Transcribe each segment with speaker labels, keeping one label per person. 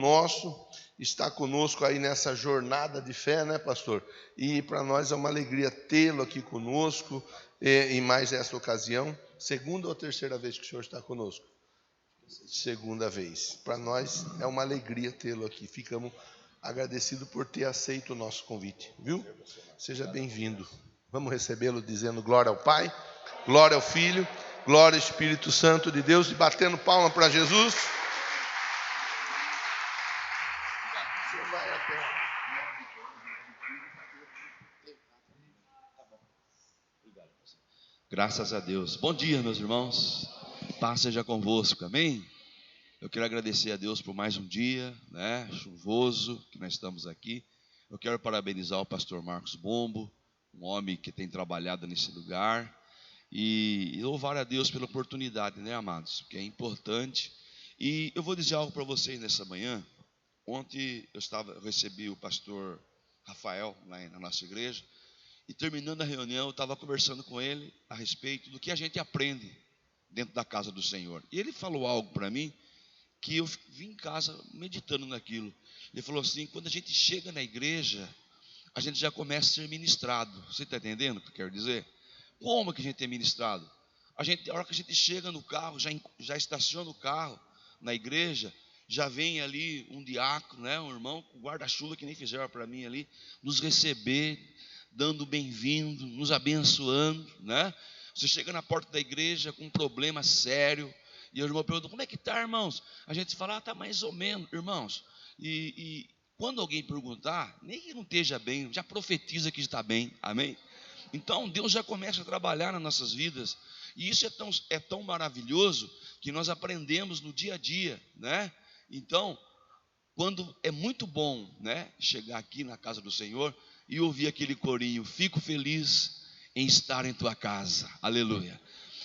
Speaker 1: nosso, está conosco aí nessa jornada de fé, né, pastor? E para nós é uma alegria tê-lo aqui conosco em mais essa ocasião. Segunda ou terceira vez que o senhor está conosco? Segunda vez. Para nós é uma alegria tê-lo aqui. Ficamos agradecidos por ter aceito o nosso convite, viu? Seja bem-vindo. Vamos recebê-lo dizendo glória ao Pai, glória ao Filho, glória ao Espírito Santo de Deus e batendo palma para Jesus.
Speaker 2: Graças a Deus. Bom dia, meus irmãos. Paz seja convosco, amém? Eu quero agradecer a Deus por mais um dia, né, chuvoso, que nós estamos aqui. Eu quero parabenizar o pastor Marcos Bombo, um homem que tem trabalhado nesse lugar. E louvar a Deus pela oportunidade, né, amados? Que é importante. E eu vou dizer algo para vocês nessa manhã. Ontem eu recebi o pastor Rafael lá na nossa igreja. E terminando a reunião, eu estava conversando com ele a respeito do que a gente aprende dentro da casa do Senhor. E ele falou algo para mim que eu vim em casa meditando naquilo. Ele falou assim: quando a gente chega na igreja, a gente já começa a ser ministrado. Você está entendendo o que eu quero dizer? Como que a gente é ministrado? A hora que a gente chega no carro, já estaciona o carro na igreja, já vem ali um diácono, né, um irmão com guarda-chuva, que nem fizeram para mim ali, nos receber, dando bem-vindo, nos abençoando, né? Você chega na porta da igreja com um problema sério, e o irmão pergunta: como é que está, irmãos? A gente fala: está mais ou menos, irmãos. E quando alguém perguntar, nem que não esteja bem, já profetiza que está bem, amém? Então Deus já começa a trabalhar nas nossas vidas, e isso é tão maravilhoso, que nós aprendemos no dia a dia, né? Então, quando é muito bom, né, chegar aqui na casa do Senhor e ouvir aquele corinho: fico feliz em estar em tua casa, aleluia.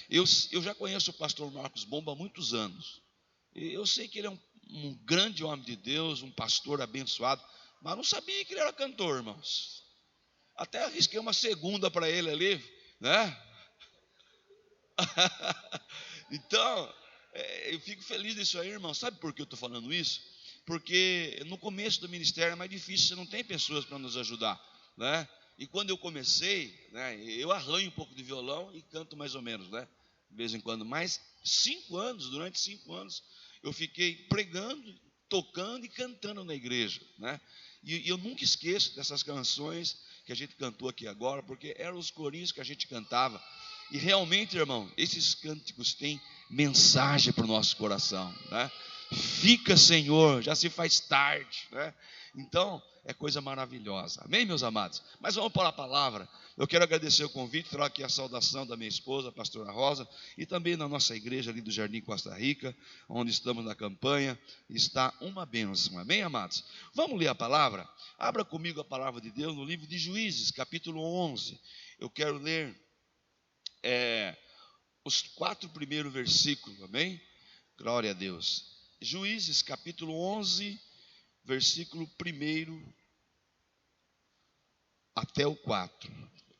Speaker 2: Eu já conheço o pastor Marcos Bomba há muitos anos. Eu sei que ele é um grande homem de Deus, um pastor abençoado, mas não sabia que ele era cantor, irmãos. Até arrisquei uma segunda para ele ali, né? Então, eu fico feliz disso aí, irmão. Sabe por que eu estou falando isso? Porque no começo do ministério é mais difícil, você não tem pessoas para nos ajudar, né? E quando eu comecei, né, eu arranho um pouco de violão e canto mais ou menos, né, de vez em quando. Mas durante 5 anos, eu fiquei pregando, tocando e cantando na igreja, né? E eu nunca esqueço dessas canções que a gente cantou aqui agora, porque eram os corinhos que a gente cantava. E realmente, irmão, esses cânticos têm mensagem para o nosso coração, né? Fica, Senhor, já se faz tarde, né? Então, é coisa maravilhosa, amém, meus amados? Mas vamos para a palavra. Eu quero agradecer o convite, trago aqui a saudação da minha esposa, a pastora Rosa, e também na nossa igreja ali do Jardim Costa Rica, onde estamos na campanha, está uma bênção, amém, amados? Vamos ler a palavra? Abra comigo a palavra de Deus no livro de Juízes, capítulo 11. Eu quero ler os 4 primeiros versículos, amém? Glória a Deus. Juízes, capítulo 11, versículo 1 até o 4.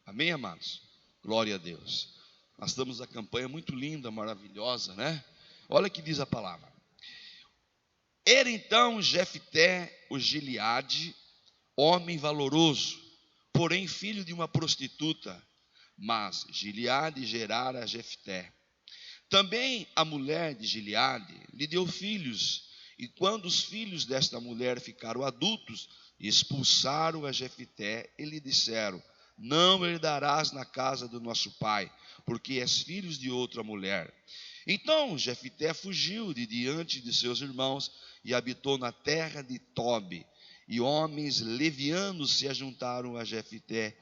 Speaker 2: Amém, amados? Glória a Deus. Nós estamos na campanha muito linda, maravilhosa, né? Olha o que diz a palavra. Era então Jefté, o Gileade, homem valoroso, porém filho de uma prostituta, mas Gileade gerara a Jefté. Também a mulher de Gileade lhe deu filhos, e quando os filhos desta mulher ficaram adultos, expulsaram a Jefté e lhe disseram: não herdarás na casa do nosso pai, porque és filhos de outra mulher. Então Jefté fugiu de diante de seus irmãos e habitou na terra de Tobi, e homens levianos se ajuntaram a Jefté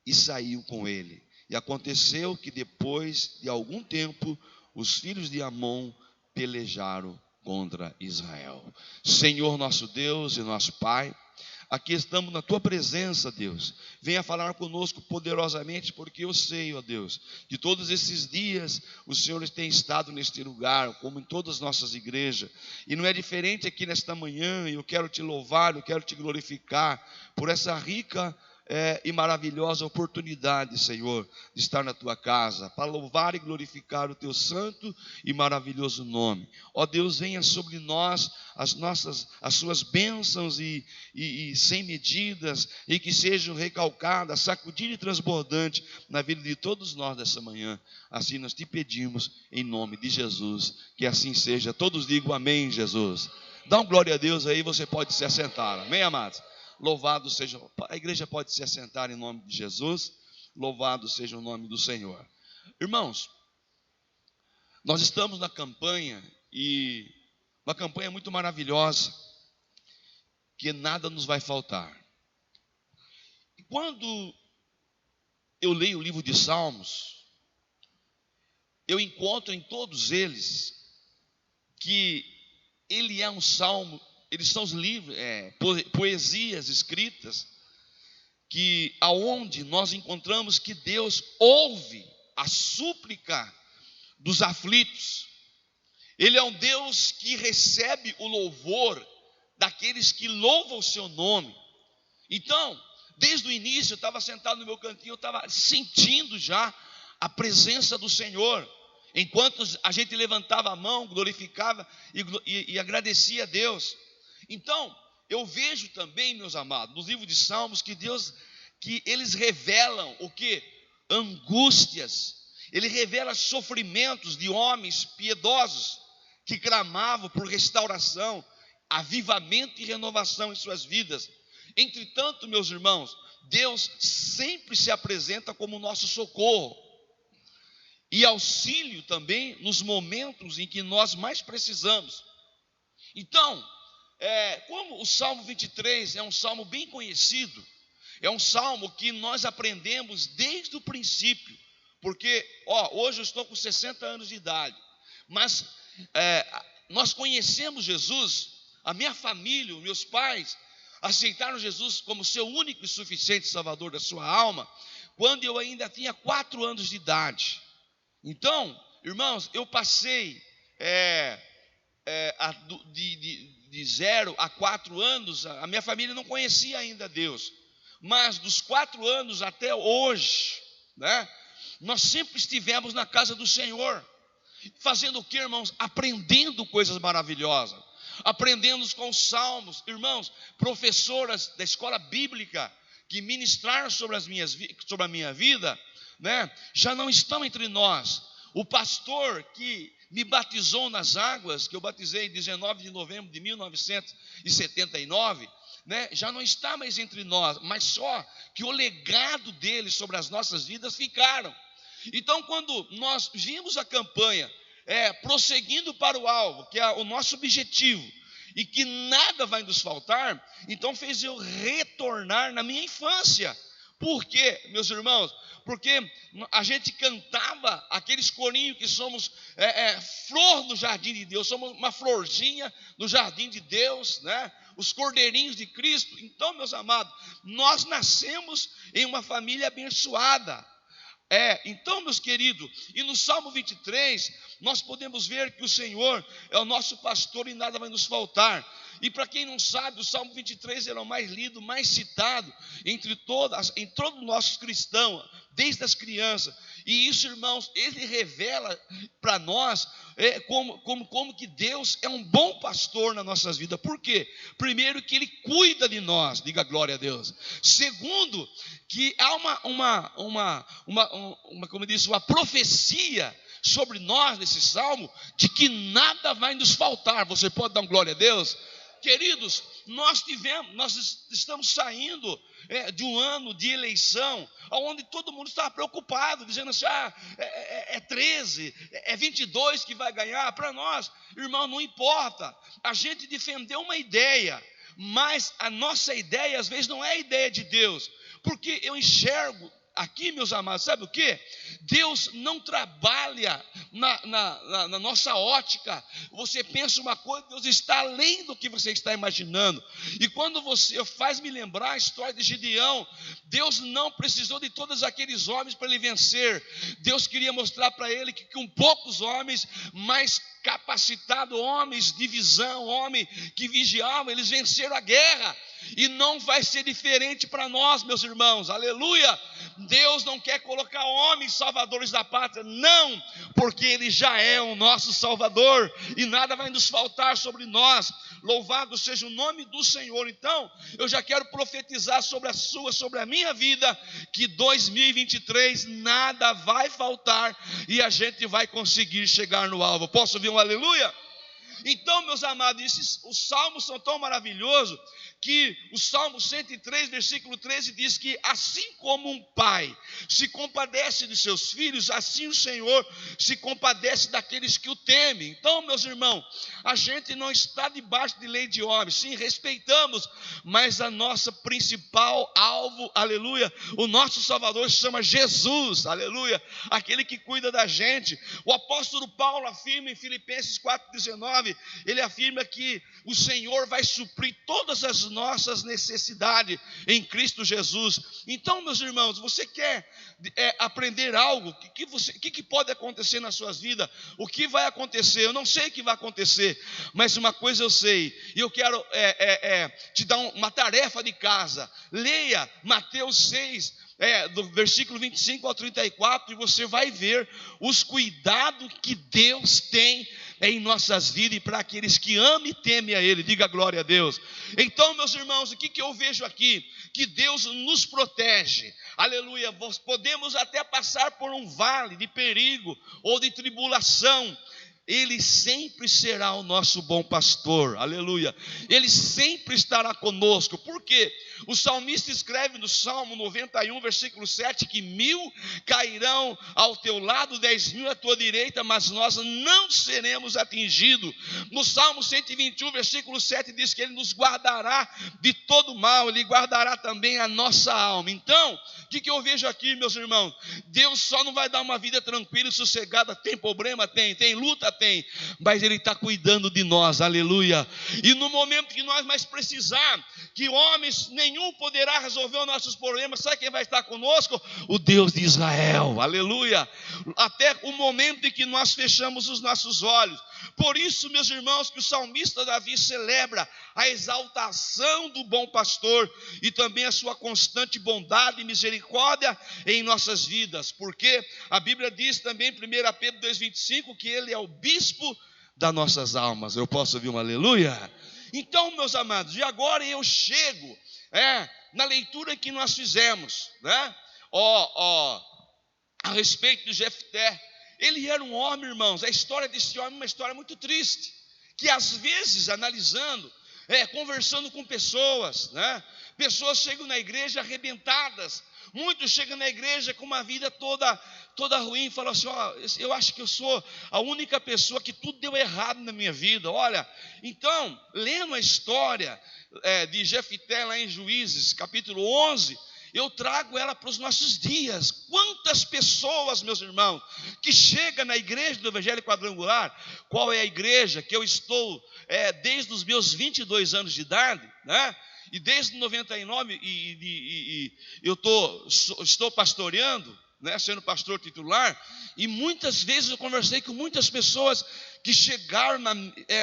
Speaker 2: e saiu com ele. E aconteceu que depois de algum tempo, os filhos de Amon pelejaram contra Israel. Senhor nosso Deus e nosso Pai, aqui estamos na Tua presença, Deus. Venha falar conosco poderosamente, porque eu sei, ó Deus, que todos esses dias o Senhor tem estado neste lugar, como em todas as nossas igrejas, e não é diferente aqui nesta manhã. Eu quero Te louvar, eu quero Te glorificar por essa rica e maravilhosa oportunidade, Senhor, de estar na tua casa, para louvar e glorificar o teu santo e maravilhoso nome. Ó Deus, venha sobre nós as suas bênçãos e sem medidas, e que sejam recalcadas, sacudidas e transbordantes na vida de todos nós dessa manhã. Assim nós te pedimos em nome de Jesus, que assim seja. Todos digam amém, Jesus. Dá um glória a Deus aí, você pode se assentar. Amém, amados? Louvado seja, a igreja pode se assentar em nome de Jesus. Louvado seja o nome do Senhor. Irmãos, nós estamos na campanha, e uma campanha muito maravilhosa, que nada nos vai faltar. E quando eu leio o livro de Salmos, eu encontro em todos eles que ele é um salmo. Eles são os livros, poesias escritas, que aonde nós encontramos que Deus ouve a súplica dos aflitos. Ele é um Deus que recebe o louvor daqueles que louvam o seu nome. Então, desde o início, eu estava sentado no meu cantinho, eu estava sentindo já a presença do Senhor. Enquanto a gente levantava a mão, glorificava e agradecia a Deus. Então, eu vejo também, meus amados, nos livros de Salmos, que eles revelam o que? Angústias. Ele revela sofrimentos de homens piedosos que clamavam por restauração, avivamento e renovação em suas vidas. Entretanto, meus irmãos, Deus sempre se apresenta como nosso socorro e auxílio também nos momentos em que nós mais precisamos. Então, como o Salmo 23 é um salmo bem conhecido, é um salmo que nós aprendemos desde o princípio, porque, hoje eu estou com 60 anos de idade, mas nós conhecemos Jesus, a minha família, os meus pais, aceitaram Jesus como seu único e suficiente Salvador da sua alma, quando eu ainda tinha 4 anos de idade. Então, irmãos, eu passei de 0 a 4 anos, a minha família não conhecia ainda Deus, mas dos 4 anos até hoje, né, nós sempre estivemos na casa do Senhor, fazendo o que, irmãos? Aprendendo coisas maravilhosas, aprendendo com os salmos. Irmãos, professoras da escola bíblica que ministraram sobre a minha vida, né, já não estão entre nós. O pastor que me batizou nas águas, que eu batizei em 19 de novembro de 1979, né, já não está mais entre nós, mas só que o legado dele sobre as nossas vidas ficaram. Então, quando nós vimos a campanha prosseguindo para o alvo, que é o nosso objetivo, e que nada vai nos faltar, então fez eu retornar na minha infância. Por quê, meus irmãos? Porque a gente cantava aqueles corinhos que somos flor no jardim de Deus, somos uma florzinha no jardim de Deus, né? Os cordeirinhos de Cristo. Então, meus amados, nós nascemos em uma família abençoada. Então, meus queridos, e no Salmo 23, nós podemos ver que o Senhor é o nosso pastor e nada vai nos faltar. E para quem não sabe, o Salmo 23 é o mais lido, mais citado em todos os nossos cristãos, desde as crianças. E isso, irmãos, ele revela para nós como que Deus é um bom pastor nas nossas vidas. Por quê? Primeiro, que ele cuida de nós, diga glória a Deus. Segundo, que há uma profecia sobre nós nesse salmo, de que nada vai nos faltar. Você pode dar um glória a Deus? Queridos, nós estamos saindo de um ano de eleição, onde todo mundo estava preocupado, dizendo assim, é 13, é 22 que vai ganhar. Para nós, irmão, não importa, a gente defendeu uma ideia, mas a nossa ideia às vezes não é a ideia de Deus, porque eu enxergo aqui, meus amados, sabe o que? Deus não trabalha na nossa ótica. Você pensa uma coisa, Deus está além do que você está imaginando. E quando você faz me lembrar a história de Gideão, Deus não precisou de todos aqueles homens para ele vencer. Deus queria mostrar para ele que com poucos homens, mas capacitado, homens de visão, homens que vigiavam, eles venceram a guerra. E não vai ser diferente para nós, meus irmãos, aleluia. Deus não quer colocar homens salvadores da pátria, não, porque Ele já é o nosso Salvador, e nada vai nos faltar sobre nós. Louvado seja o nome do Senhor. Então, eu já quero profetizar sobre a sua, sobre a minha vida, que 2023 nada vai faltar, e a gente vai conseguir chegar no alvo. Posso ouvir um aleluia? Então, meus amados, os salmos são tão maravilhosos, que o Salmo 103, versículo 13 diz que assim como um pai se compadece de seus filhos, assim o Senhor se compadece daqueles que o temem. Então, meus irmãos, a gente não está debaixo de lei de homens, sim, respeitamos, mas a nossa principal alvo, aleluia, o nosso Salvador se chama Jesus, aleluia, aquele que cuida da gente. O apóstolo Paulo afirma em Filipenses 4,19, ele afirma que o Senhor vai suprir todas as nossas necessidades em Cristo Jesus. Então, meus irmãos, você quer aprender algo? O que pode acontecer nas suas vidas? O que vai acontecer? Eu não sei o que vai acontecer, mas uma coisa eu sei, e eu quero te dar uma tarefa de casa. Leia Mateus 6, do versículo 25 ao 34, e você vai ver os cuidados que Deus tem em nossas vidas e para aqueles que amam e temem a Ele. Diga glória a Deus. Então, meus irmãos, o que eu vejo aqui? Que Deus nos protege, aleluia. Podemos até passar por um vale de perigo ou de tribulação, Ele sempre será o nosso bom pastor, aleluia. Ele sempre estará conosco. Por quê? O salmista escreve no Salmo 91, versículo 7, que 1000 cairão ao teu lado, 10.000 à tua direita, mas nós não seremos atingidos. No Salmo 121, versículo 7, diz que Ele nos guardará de todo mal, Ele guardará também a nossa alma. Então, o que eu vejo aqui, meus irmãos? Deus só não vai dar uma vida tranquila e sossegada. Tem problema? Tem luta? Tem, mas Ele está cuidando de nós, aleluia. E no momento que nós mais precisar, que homens nenhum poderá resolver os nossos problemas, sabe quem vai estar conosco? O Deus de Israel, aleluia. Até o momento em que nós fechamos os nossos olhos. Por isso, meus irmãos, que o salmista Davi celebra a exaltação do bom pastor e também a sua constante bondade e misericórdia em nossas vidas, porque a Bíblia diz também em 1 Pedro 2,25 que Ele é o bispo das nossas almas. Eu posso ouvir um aleluia? Então, meus amados, e agora eu chego na leitura que nós fizemos, né? A respeito de Jefté. Ele era um homem, irmãos, a história desse homem é uma história muito triste, que às vezes, analisando, conversando com pessoas, né? Pessoas chegam na igreja arrebentadas, muitos chegam na igreja com uma vida toda ruim, falam assim, eu acho que eu sou a única pessoa que tudo deu errado na minha vida. Olha, então, lendo a história de Jefté lá em Juízes, capítulo 11, eu trago ela para os nossos dias. Quantas pessoas, meus irmãos, que chegam na igreja do Evangelho Quadrangular? Qual é a igreja que eu estou desde os meus 22 anos de idade, né? E desde 99 eu estou pastoreando, né, sendo pastor titular, e muitas vezes eu conversei com muitas pessoas que chegaram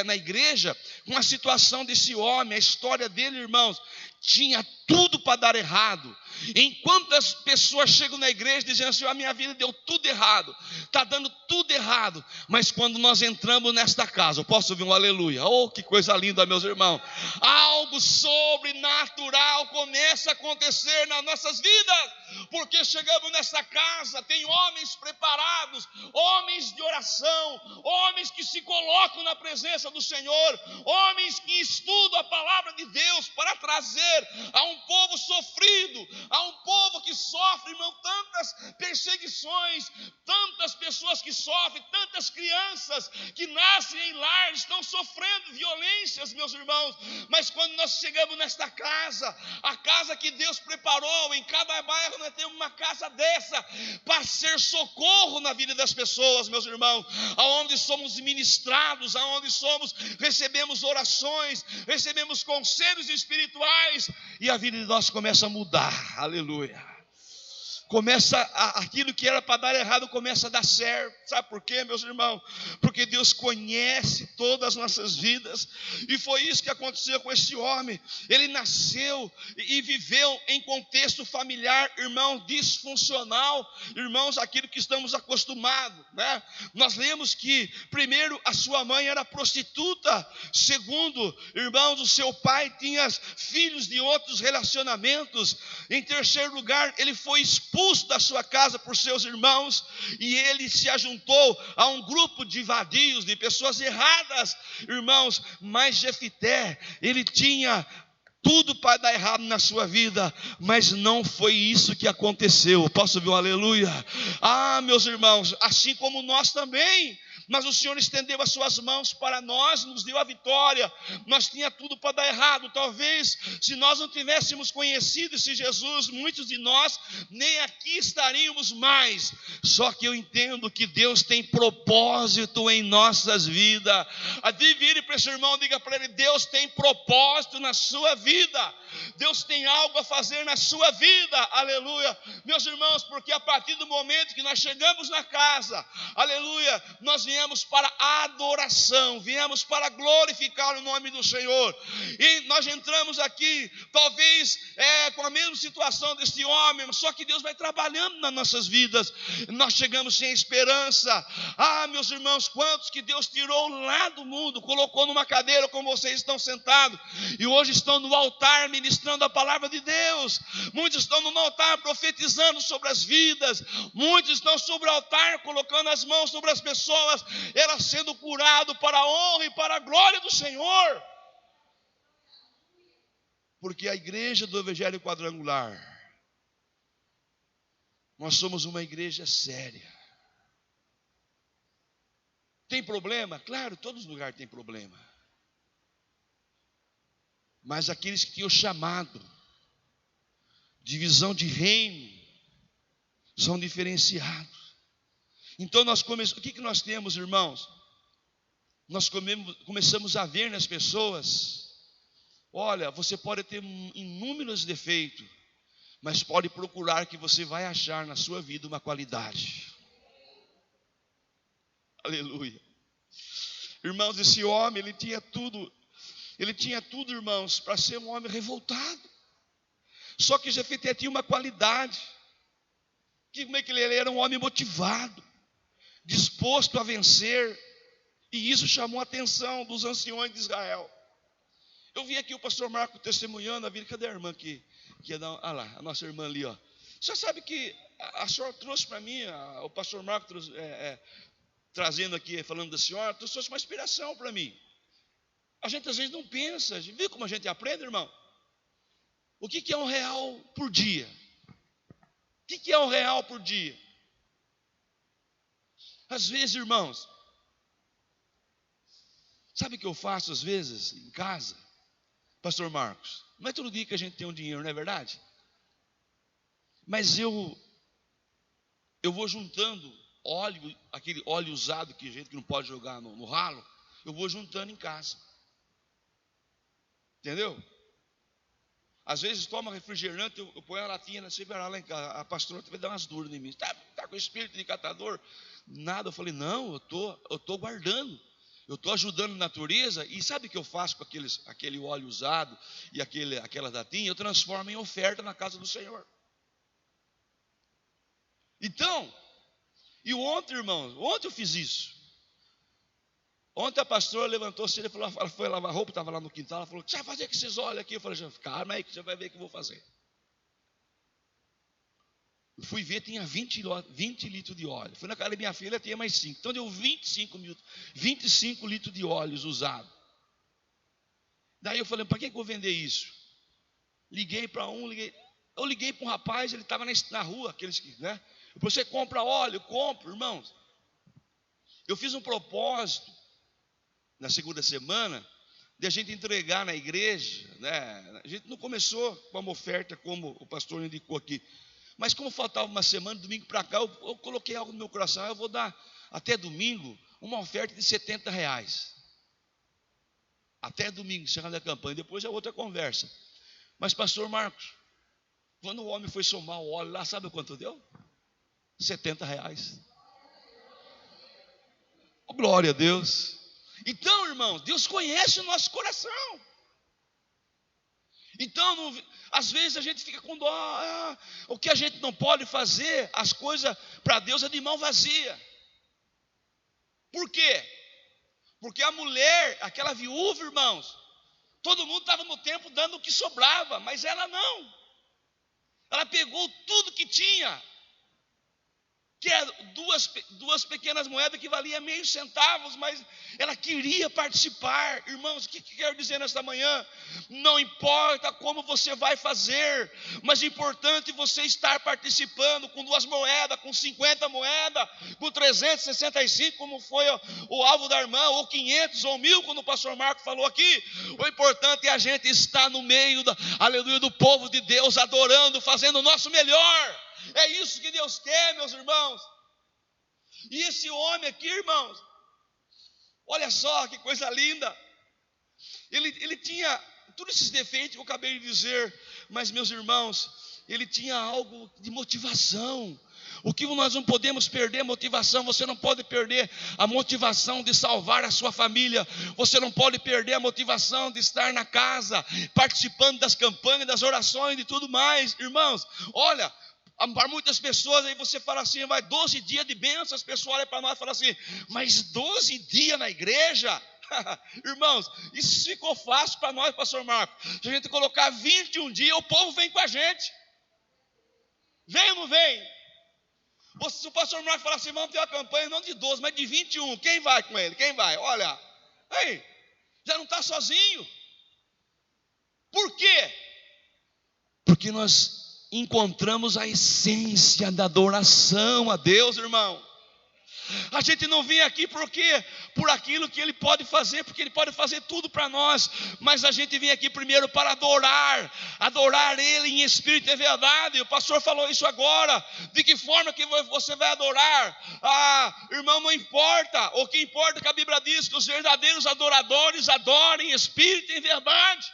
Speaker 2: na igreja com a situação desse homem. A história dele, irmãos, tinha tudo para dar errado. Enquanto as pessoas chegam na igreja dizendo assim, a minha vida deu tudo errado, está dando tudo errado, mas quando nós entramos nesta casa, eu posso ouvir um aleluia? Oh, que coisa linda, meus irmãos. Algo sobrenatural começa a acontecer nas nossas vidas, porque chegamos nessa casa, tem homens preparados, homens de oração, homens que se colocam na presença do Senhor, homens que estudam a palavra de Deus para trazer a um povo sofrido, a um povo que sofre, irmão, tantas perseguições, tantas pessoas que sofrem, tantas crianças que nascem em lar, estão sofrendo violências, meus irmãos. Mas quando nós chegamos nesta casa, a casa que Deus preparou, em cada bairro nós temos uma casa dessa, para ser socorro na vida das pessoas, meus irmãos, aonde somos ministrados, aonde recebemos orações, recebemos conselhos espirituais, e a vida de nós começa a mudar, aleluia. aquilo que era para dar errado começa a dar certo. Sabe por quê, meus irmãos? Porque Deus conhece todas as nossas vidas, e foi isso que aconteceu com esse homem. Ele nasceu e viveu em contexto familiar, irmão, disfuncional, irmãos, aquilo que estamos acostumados, né? Nós lemos que primeiro a sua mãe era prostituta, segundo, irmãos, o seu pai tinha filhos de outros relacionamentos, em terceiro lugar, ele foi expulso da sua casa por seus irmãos, e ele se ajuntou a um grupo de vadios, de pessoas erradas, irmãos. Mas Jefité, ele tinha tudo para dar errado na sua vida, mas não foi isso que aconteceu. Posso ouvir um aleluia? Meus irmãos, assim como nós também, mas o Senhor estendeu as suas mãos para nós, nos deu a vitória. Nós tinha tudo para dar errado. Talvez, se nós não tivéssemos conhecido esse Jesus, muitos de nós nem aqui estaríamos mais. Só que eu entendo que Deus tem propósito em nossas vidas. Vire para esse irmão, diga para ele: Deus tem propósito na sua vida. Deus tem algo a fazer na sua vida, aleluia. Meus irmãos, porque a partir do momento que nós chegamos na casa, aleluia, nós viemos para a adoração, viemos para glorificar o nome do Senhor, e nós entramos aqui, talvez com a mesma situação desse homem, só que Deus vai trabalhando nas nossas vidas. Nós chegamos sem esperança. Meus irmãos, quantos que Deus tirou lá do mundo, colocou numa cadeira como vocês estão sentados, e hoje estão no altar ministrando a palavra de Deus. Muitos estão no altar profetizando sobre as vidas, muitos estão sobre o altar colocando as mãos sobre as pessoas, elas sendo curadas para a honra e para a glória do Senhor. Porque a igreja do Evangelho Quadrangular, nós somos uma igreja séria. Tem problema? Claro, todos os lugares tem problema. Mas aqueles que tinham chamado de visão de reino são diferenciados. Então o que nós temos, irmãos? Nós começamos a ver nas pessoas: olha, você pode ter inúmeros defeitos, mas pode procurar que você vai achar na sua vida uma qualidade. Aleluia. Irmãos, esse homem, ele tinha tudo, irmãos, para ser um homem revoltado. Só que Jefité tinha uma qualidade, como é que ele era? Um homem motivado, disposto a vencer, e isso chamou a atenção dos anciões de Israel. Eu vi aqui o pastor Marco testemunhando a vida. Cadê a irmã aqui? Lá, a nossa irmã ali, ó. Você sabe que a senhora trouxe para mim, o pastor Marco trazendo aqui, falando da senhora, trouxe uma inspiração para mim. A gente às vezes não pensa, viu como a gente aprende, irmão? O que é R$1 por dia? O que é R$1 por dia? Às vezes, irmãos, sabe o que eu faço às vezes em casa? Pastor Marcos, não é todo dia que a gente tem um dinheiro, não é verdade? Mas eu vou juntando óleo, aquele óleo usado que a gente não pode jogar no ralo, eu vou juntando em casa. Entendeu? Às vezes toma refrigerante, eu ponho a latinha na separar lá em casa. A pastora vai dar umas duras em mim. Tá com espírito de catador? Nada. Eu falei: não, eu tô guardando. Eu estou ajudando a natureza. E sabe o que eu faço com aquele óleo usado e aquela latinha? Eu transformo em oferta na casa do Senhor. Então, e ontem, irmãos, ontem eu fiz isso. Ontem a pastora levantou-se, ela foi lavar roupa, estava lá no quintal, ela falou: o que você vai fazer com esses óleos aqui? Eu falei: calma aí que você vai ver o que eu vou fazer. Eu fui ver, tinha 20 litros de óleo. Fui na casa da minha filha, tinha mais 5. Então deu 25 litros de óleos usados. Daí eu falei: para que eu vou vender isso? Liguei para eu liguei para um rapaz, ele estava na rua, aqueles que, né? Você compra óleo? Compro, irmãos. Eu fiz um propósito na segunda semana de a gente entregar na igreja, né? A gente não começou com uma oferta como o pastor indicou aqui, mas como faltava uma semana, domingo para cá, eu coloquei algo no meu coração: eu vou dar até domingo uma oferta de R$70. Até domingo, encerrando a campanha, depois é outra conversa. Mas pastor Marcos, Quando o homem foi somar o óleo lá, sabe quanto deu? R$70. Oh, glória a Deus. Então, irmãos, Deus conhece o nosso coração. Então, às vezes a gente fica com dó. O que a gente não pode fazer, as coisas para Deus é de mão vazia. Por quê? Porque a mulher, aquela viúva, irmãos, todo mundo estava no templo dando o que sobrava, mas ela não. Ela pegou tudo que tinha, que é duas pequenas moedas que valiam meio centavos, mas ela queria participar. Irmãos, o que quero dizer nesta manhã? Não importa como você vai fazer, mas é importante você estar participando com 2 moedas, com 50 moedas, com 365, como foi o alvo da irmã, ou 500, ou 1000, como o pastor Marco falou aqui. O importante é a gente estar no meio, aleluia, do povo de Deus, adorando, fazendo o nosso melhor. É isso que Deus quer, meus irmãos. E esse homem aqui, irmãos, olha só que coisa linda. Ele tinha todos esses defeitos que eu acabei de dizer, mas, meus irmãos, ele tinha algo de motivação. O que nós não podemos perder é motivação. Você não pode perder a motivação de salvar a sua família. Você não pode perder a motivação de estar na casa, participando das campanhas, das orações e tudo mais. Irmãos, olha, para muitas pessoas aí você fala assim, vai 12 dias de bênção. As pessoas olham para nós e falam assim, mas 12 dias na igreja? Irmãos, isso ficou fácil para nós, pastor Marco. Se a gente colocar 21 dias, o povo vem com a gente. Vem ou não vem? Se o pastor Marco falar assim, vamos ter uma campanha não de 12, mas de 21, quem vai com ele? Quem vai? Olha, aí, já não está sozinho. Por quê? Porque nós encontramos a essência da adoração a Deus, irmão. A gente não vem aqui por aquilo que Ele pode fazer, porque Ele pode fazer tudo para nós, mas a gente vem aqui primeiro para adorar Ele em espírito e verdade. O pastor falou isso agora. De que forma que você vai adorar? Irmão, não importa. O que importa é que a Bíblia diz que os verdadeiros adoradores adorem em espírito e em verdade.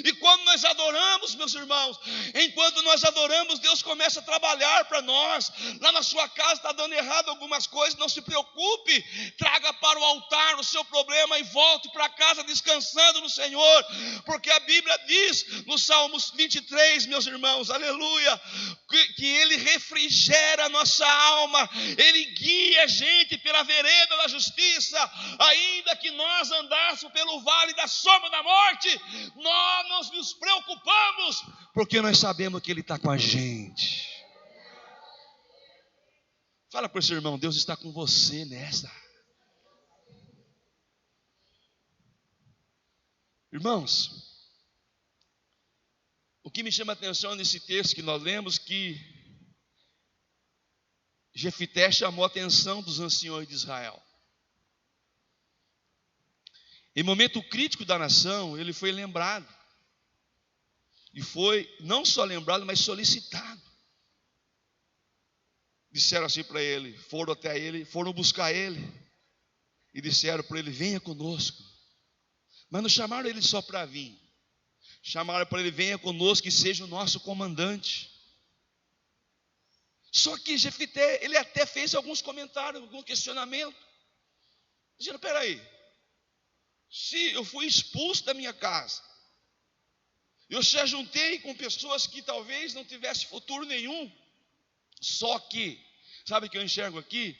Speaker 2: E quando nós adoramos, meus irmãos, enquanto nós adoramos, Deus começa a trabalhar para nós. Lá na sua casa está dando errado algumas coisas, não se preocupe, traga para o altar o seu problema e volte para casa descansando no Senhor, porque a Bíblia diz no Salmos 23, meus irmãos, aleluia, que Ele refrigera a nossa alma, Ele guia a gente pela vereda da justiça. Ainda que nós andássemos pelo vale da sombra da morte, nós não nos preocupamos, porque nós sabemos que Ele está com a gente. Fala para o seu irmão, Deus está com você nessa. Irmãos, o que me chama a atenção nesse texto que nós lemos, que Jefité chamou a atenção dos anciões de Israel. Em momento crítico da nação, ele foi lembrado. E foi não só lembrado, mas solicitado. Disseram assim para ele, foram até ele, foram buscar ele. E disseram para ele, venha conosco. Mas não chamaram ele só para vir. Chamaram para ele, venha conosco e seja o nosso comandante. Só que Jefité, ele até fez alguns comentários, algum questionamento. Dizendo, peraí, se eu fui expulso da minha casa, eu já juntei com pessoas que talvez não tivessem futuro nenhum. Só que, sabe o que eu enxergo aqui?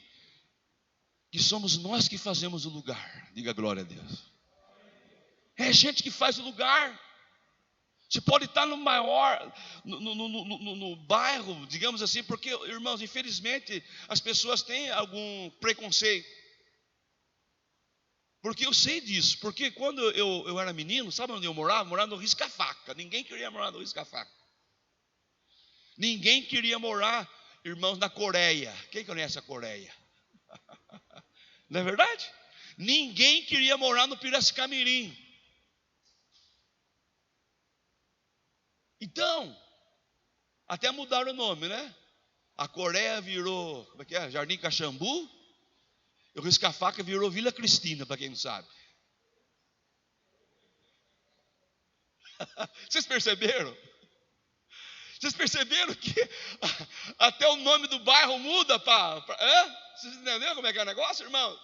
Speaker 2: Que somos nós que fazemos o lugar. Diga glória a Deus. É a gente que faz o lugar. Você pode estar no maior, no bairro, digamos assim, porque, irmãos, infelizmente, as pessoas têm algum preconceito. Porque eu sei disso, porque quando eu era menino, sabe onde eu morava? Morava no Risca-Faca. Ninguém queria morar no Risca-Faca. Ninguém queria morar, irmãos, na Coreia. Quem conhece a Coreia? Não é verdade? Ninguém queria morar no Piracicamirim. Então, até mudaram o nome, né? A Coreia virou, como é que é? Jardim Caxambu. O Risca-Faca virou Vila Cristina, para quem não sabe. Vocês perceberam? Vocês perceberam que até o nome do bairro muda para... Vocês entenderam como é que é o negócio, irmão?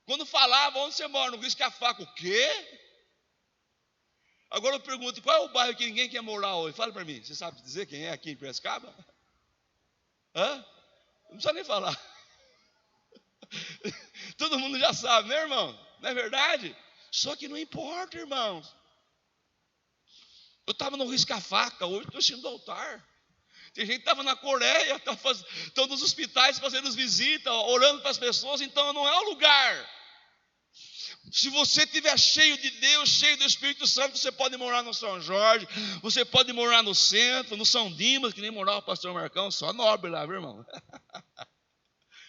Speaker 2: Quando falava, onde você mora? No Risca-Faca. O quê? Agora eu pergunto, qual é o bairro que ninguém quer morar hoje? Fala para mim, você sabe dizer quem é aqui em Piracicaba? Não precisa nem falar. Todo mundo já sabe, né, irmão? Não é verdade? Só que não importa, irmãos. Eu estava no Risca-Faca, hoje estou assistindo o altar. Tem gente que estava na Coreia, estão nos hospitais fazendo visitas, orando para as pessoas, então não é o lugar. Se você estiver cheio de Deus, cheio do Espírito Santo, você pode morar no São Jorge, você pode morar no centro, no São Dimas, que nem morava o pastor Marcão, só nobre lá, viu, irmão?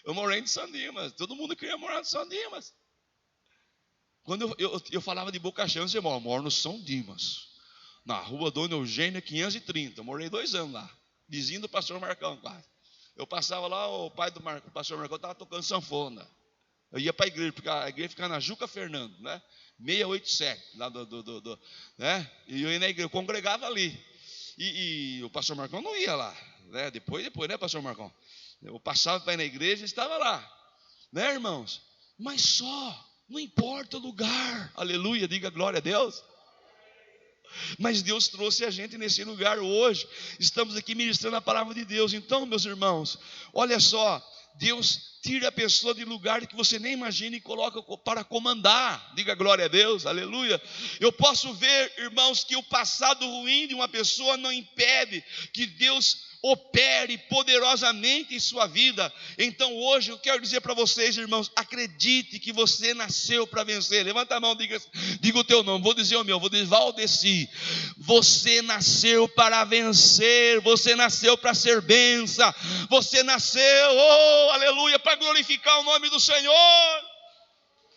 Speaker 2: Eu morei em São Dimas, todo mundo queria morar no São Dimas. Quando eu falava de Boca Cheia, eu moro no São Dimas, na rua Dona Eugênia 530, eu morei 2 anos lá, vizinho do pastor Marcão quase. Eu passava lá, o pai do pastor Marcão estava tocando sanfona. Eu ia para a igreja, porque a igreja fica na Juca Fernando, né? 687, lá né? E eu ia na igreja, eu congregava ali. E o pastor Marcão não ia lá, né? Depois, né, pastor Marcão? Eu passava para ir na igreja e estava lá, né, irmãos? Mas só, não importa o lugar, aleluia, diga glória a Deus. Mas Deus trouxe a gente nesse lugar hoje, estamos aqui ministrando a palavra de Deus. Então, meus irmãos, olha só, Deus tira a pessoa de lugar que você nem imagina e coloca para comandar. Diga glória a Deus, aleluia. Eu posso ver, irmãos, que o passado ruim de uma pessoa não impede que Deus opere poderosamente em sua vida. Então hoje eu quero dizer para vocês, irmãos, acredite que você nasceu para vencer. Levanta a mão, diga o teu nome. Vou dizer o meu, vou dizer Valdeci. Você nasceu para vencer, você nasceu para ser bênção, você nasceu, oh, aleluia, para glorificar o nome do Senhor.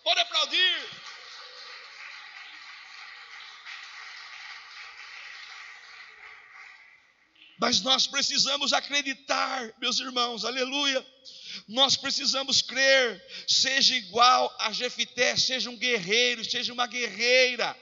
Speaker 2: Pode aplaudir. Mas nós precisamos acreditar, meus irmãos, aleluia. Nós precisamos crer, seja igual a Jefité, seja um guerreiro, seja uma guerreira.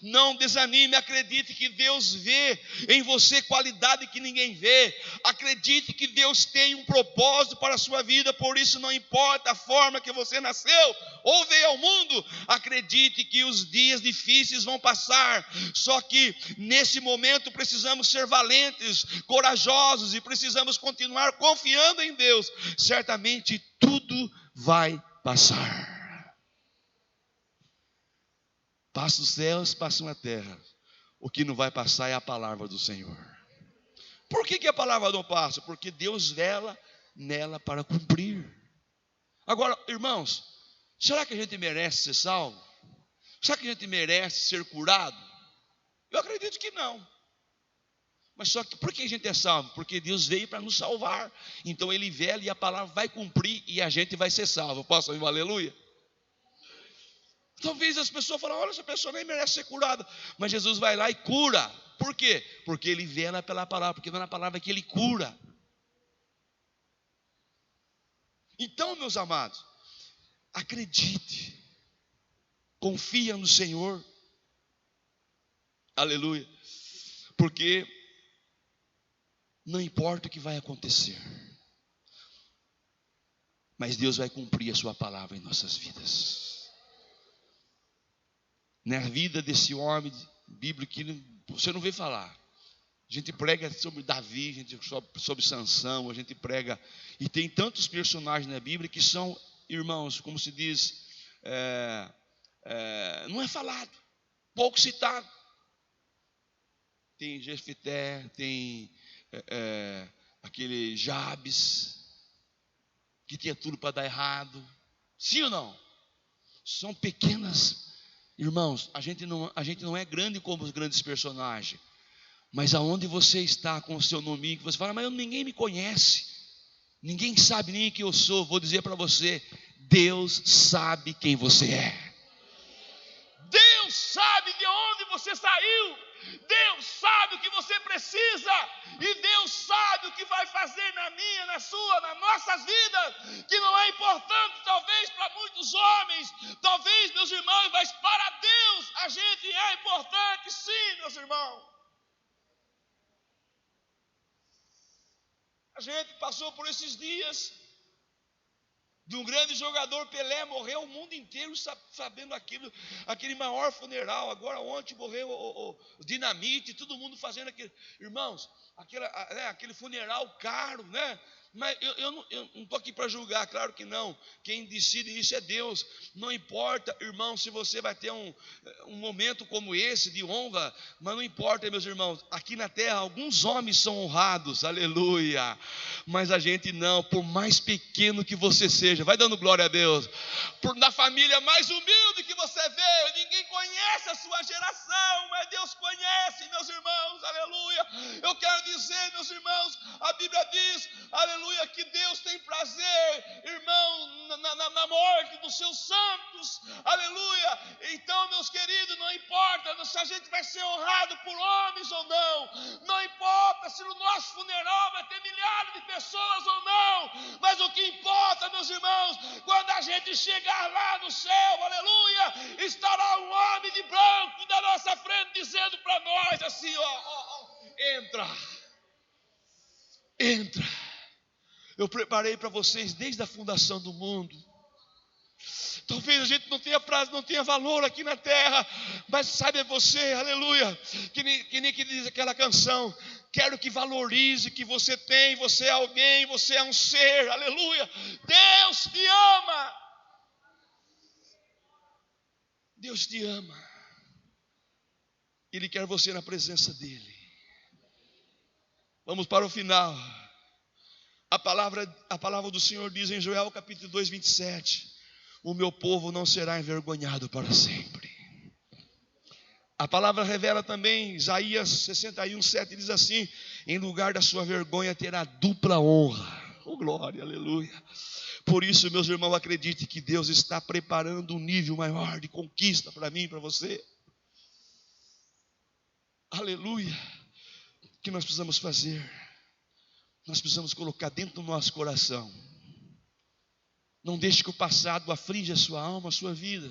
Speaker 2: Não desanime, acredite que Deus vê em você qualidade que ninguém vê. Acredite que Deus tem um propósito para a sua vida, por isso não importa a forma que você nasceu ou veio ao mundo. Acredite que os dias difíceis vão passar, só que nesse momento precisamos ser valentes, corajosos e precisamos continuar confiando em Deus. Certamente tudo vai passar. Passa os céus, passa uma terra. O que não vai passar é a palavra do Senhor. Por que a palavra não passa? Porque Deus vela nela para cumprir. Agora, irmãos, será que a gente merece ser salvo? Será que a gente merece ser curado? Eu acredito que não. Mas só que por que a gente é salvo? Porque Deus veio para nos salvar. Então Ele vela e a palavra vai cumprir e a gente vai ser salvo. Posso ouvir um aleluia? Talvez as pessoas falem, olha, essa pessoa nem merece ser curada. Mas Jesus vai lá e cura. Por quê? Porque Ele vela pela palavra, porque não é na palavra que Ele cura. Então, meus amados, acredite, confia no Senhor, aleluia, porque não importa o que vai acontecer, mas Deus vai cumprir a sua palavra em nossas vidas. Na vida desse homem bíblico que você não vê falar. A gente prega sobre Davi, a gente sobre Sansão, a gente prega, e tem tantos personagens na Bíblia que são, irmãos, como se diz, não é falado, pouco citado. Tem Jefité, tem aquele Jabes, que tinha tudo para dar errado. Sim ou não? São pequenas. Irmãos, a gente não é grande como os grandes personagens, mas aonde você está com o seu nome, que você fala, mas ninguém me conhece, ninguém sabe nem quem eu sou. Vou dizer para você, Deus sabe quem você é. Deus sabe de onde você saiu, Deus sabe o que você precisa, e Deus sabe o que vai fazer na minha, na sua, nas nossas vidas, que não é importante talvez para muitos homens, talvez meus irmãos, mas para Deus a gente é importante sim, meus irmãos. A gente passou por esses dias de um grande jogador, Pelé, morreu o mundo inteiro sabendo aquilo, aquele maior funeral. Agora ontem morreu o Dinamite, todo mundo fazendo aquilo. Irmãos, aquele funeral caro, né? Mas eu não estou aqui para julgar, claro que não. Quem decide isso é Deus. Não importa, irmão, se você vai ter um momento como esse de honra, mas não importa, meus irmãos. Aqui na terra, alguns homens são honrados, aleluia. Mas a gente não, por mais pequeno que você seja, vai dando glória a Deus. Na família mais humilde que você veio, ninguém conhece a sua geração, mas Deus conhece, meus irmãos, aleluia. Eu quero dizer, meus irmãos, a Bíblia diz, aleluia, que Deus tem prazer, irmão, na morte dos seus santos, aleluia. Então, meus queridos, não importa se a gente vai ser honrado por homens ou não importa se no nosso funeral vai ter milhares de pessoas ou não, mas o que importa, meus irmãos, quando a gente chegar lá no céu, aleluia, estará um homem de branco da nossa frente dizendo para nós assim, entra. Eu preparei para vocês desde a fundação do mundo. Talvez a gente não tenha prazo, não tenha valor aqui na terra, mas sabe você, aleluia, que nem que diz aquela canção, quero que valorize que você tem, você é alguém, você é um ser, aleluia. Deus te ama. Deus te ama. Ele quer você na presença dele. Vamos para o final. A palavra do Senhor diz em Joel capítulo 2, 27, o meu povo não será envergonhado para sempre. A palavra revela também, Isaías 61, 7 diz assim, em lugar da sua vergonha terá dupla honra. Oh glória, aleluia. Por isso, meus irmãos, acredite que Deus está preparando um nível maior de conquista para mim e para você. Aleluia. O que nós precisamos fazer? Nós precisamos colocar dentro do nosso coração. Não deixe que o passado aflige a sua alma, a sua vida.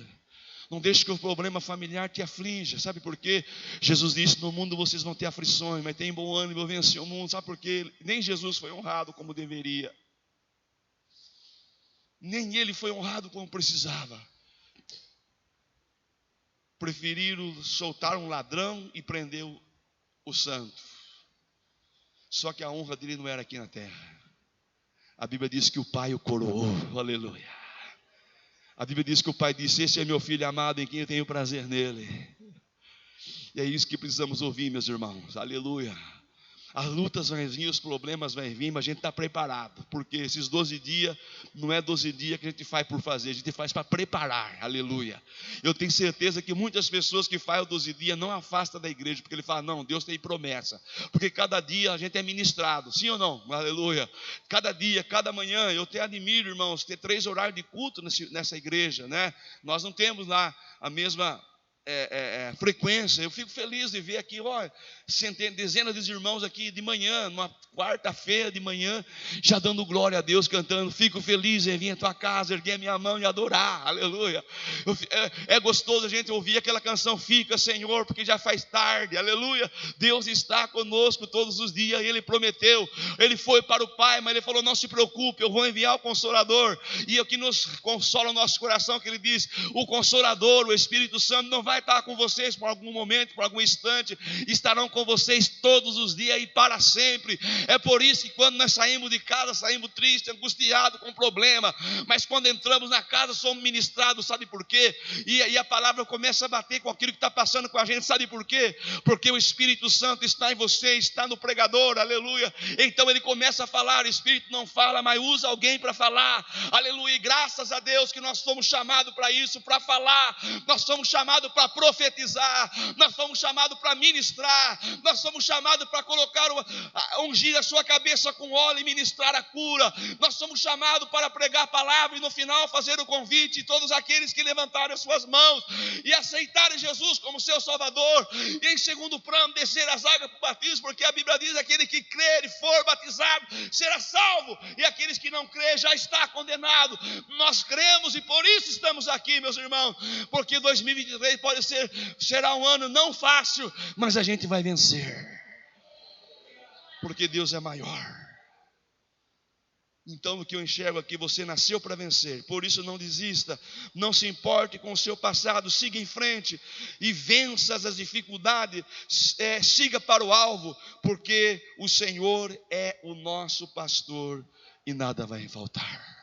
Speaker 2: Não deixe que o problema familiar te aflinja. Sabe por quê? Jesus disse, no mundo vocês vão ter aflições, mas tem bom ânimo, eu venci o mundo. Sabe por quê? Nem Jesus foi honrado como deveria. Nem ele foi honrado como precisava. Preferiram soltar um ladrão e prender o santo. Só que a honra dele não era aqui na terra. A Bíblia diz que o pai o coroou, aleluia. A Bíblia diz que o pai disse, esse é meu filho amado em quem eu tenho prazer nele. E é isso que precisamos ouvir, meus irmãos, aleluia. As lutas vão vir, os problemas vão vir, mas a gente está preparado, porque esses 12 dias, não é 12 dias que a gente faz por fazer, a gente faz para preparar, aleluia. Eu tenho certeza que muitas pessoas que fazem os 12 dias não afastam da igreja, porque ele fala, não, Deus tem promessa, porque cada dia a gente é ministrado, sim ou não, aleluia. Cada dia, cada manhã, eu te admiro, irmãos, ter 3 horários de culto nessa igreja, né? Nós não temos lá a mesma frequência. Eu fico feliz de ver aqui, dezenas de irmãos aqui de manhã, numa quarta-feira de manhã, já dando glória a Deus, cantando. Fico feliz em vir à tua casa, erguer a minha mão e adorar, aleluia. É gostoso a gente ouvir aquela canção, fica Senhor, porque já faz tarde, aleluia. Deus está conosco todos os dias, Ele prometeu, Ele foi para o Pai, mas Ele falou, não se preocupe, eu vou enviar o Consolador, e é o que nos consola o nosso coração, que Ele diz, o Consolador, o Espírito Santo não vai estar com vocês por algum momento, por algum instante, estarão com vocês todos os dias e para sempre. É por isso que quando nós saímos de casa, saímos tristes, angustiados, com problema, mas quando entramos na casa, somos ministrados, sabe por quê? E a palavra começa a bater com aquilo que está passando com a gente, sabe por quê? Porque o Espírito Santo está em você, está no pregador, aleluia. Então ele começa a falar, o Espírito não fala, mas usa alguém para falar, aleluia. E graças a Deus que nós somos chamados para isso, para falar, nós somos chamados para profetizar, nós somos chamados para ministrar, nós somos chamados para colocar, ungir a sua cabeça com óleo e ministrar a cura, nós somos chamados para pregar a palavra e no final fazer o convite, todos aqueles que levantaram as suas mãos e aceitarem Jesus como seu Salvador, e em segundo plano descer as águas para o batismo, porque a Bíblia diz, aquele que crer e for batizado será salvo, e aqueles que não crer já está condenado. Nós cremos e por isso estamos aqui, meus irmãos, porque 2023 será um ano não fácil, mas a gente vai vencer, porque Deus é maior. Então, o que eu enxergo aqui, você nasceu para vencer. Por isso, não desista. Não se importe com o seu passado. Siga em frente e vença as dificuldades. Siga para o alvo, porque o Senhor é o nosso pastor e nada vai faltar.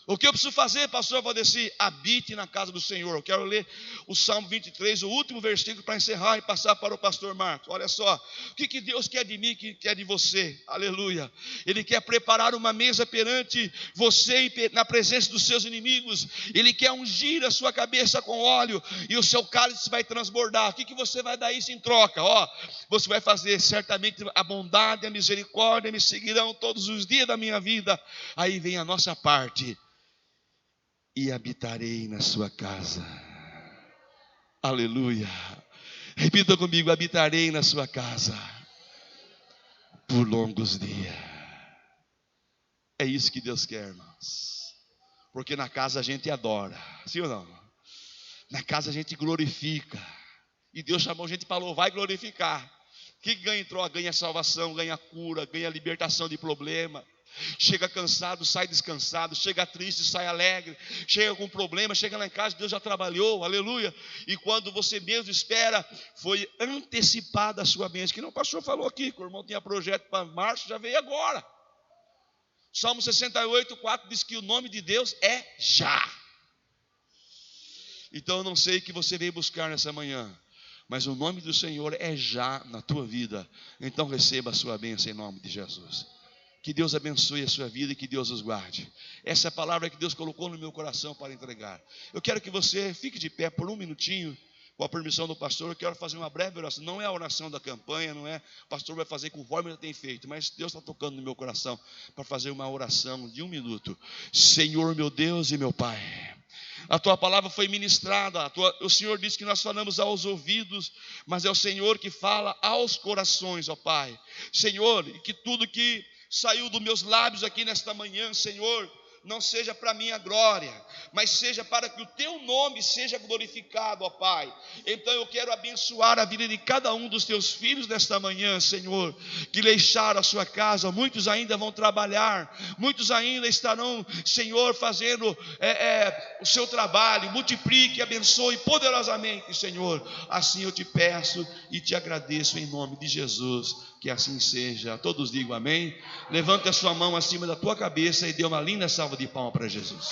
Speaker 2: O que eu preciso fazer, pastor Valdeci? Habite na casa do Senhor. Eu quero ler o Salmo 23, o último versículo, para encerrar e passar para o pastor Marcos. Olha só, o que Deus quer de mim, que quer de você. Aleluia. Ele quer preparar uma mesa perante você na presença dos seus inimigos. Ele quer ungir a sua cabeça com óleo e o seu cálice vai transbordar. O que você vai dar isso em troca? Você vai fazer certamente a bondade e a misericórdia me seguirão todos os dias da minha vida. Aí vem a nossa parte. E habitarei na sua casa. Aleluia. Repita comigo: habitarei na sua casa por longos dias. É isso que Deus quer, irmãos. Porque na casa a gente adora, sim ou não? Na casa a gente glorifica. E Deus chamou a gente para louvar e glorificar. O que ganha em troca? Ganha salvação, ganha cura, ganha libertação de problema. Chega cansado, sai descansado. Chega triste, sai alegre. Chega com problema, chega lá em casa, Deus já trabalhou, aleluia. E quando você mesmo espera, foi antecipada a sua bênção. Que não o pastor falou aqui, que o irmão tinha projeto para março, já veio agora. Salmo 68, 4 diz que o nome de Deus é já. Então eu não sei o que você veio buscar nessa manhã, mas o nome do Senhor é já na tua vida. Então receba a sua bênção em nome de Jesus. Que Deus abençoe a sua vida e que Deus os guarde. Essa é a palavra que Deus colocou no meu coração para entregar. Eu quero que você fique de pé por um minutinho, com a permissão do pastor. Eu quero fazer uma breve oração. Não é a oração da campanha, não é? O pastor vai fazer conforme ele tem feito, mas Deus está tocando no meu coração para fazer uma oração de 1 minuto. Senhor, meu Deus e meu Pai, a tua palavra foi ministrada. O Senhor disse que nós falamos aos ouvidos, mas é o Senhor que fala aos corações, ó Pai. Senhor, e que tudo que saiu dos meus lábios aqui nesta manhã, Senhor, não seja para minha glória, mas seja para que o teu nome seja glorificado, ó Pai. Então eu quero abençoar a vida de cada um dos teus filhos nesta manhã, Senhor, que deixaram a sua casa. Muitos ainda vão trabalhar, muitos ainda estarão, Senhor, fazendo o seu trabalho. Multiplique, abençoe poderosamente, Senhor. Assim eu te peço e te agradeço em nome de Jesus. Que assim seja. Todos digam amém. Levante a sua mão acima da tua cabeça e dê uma linda salva de palmas para Jesus.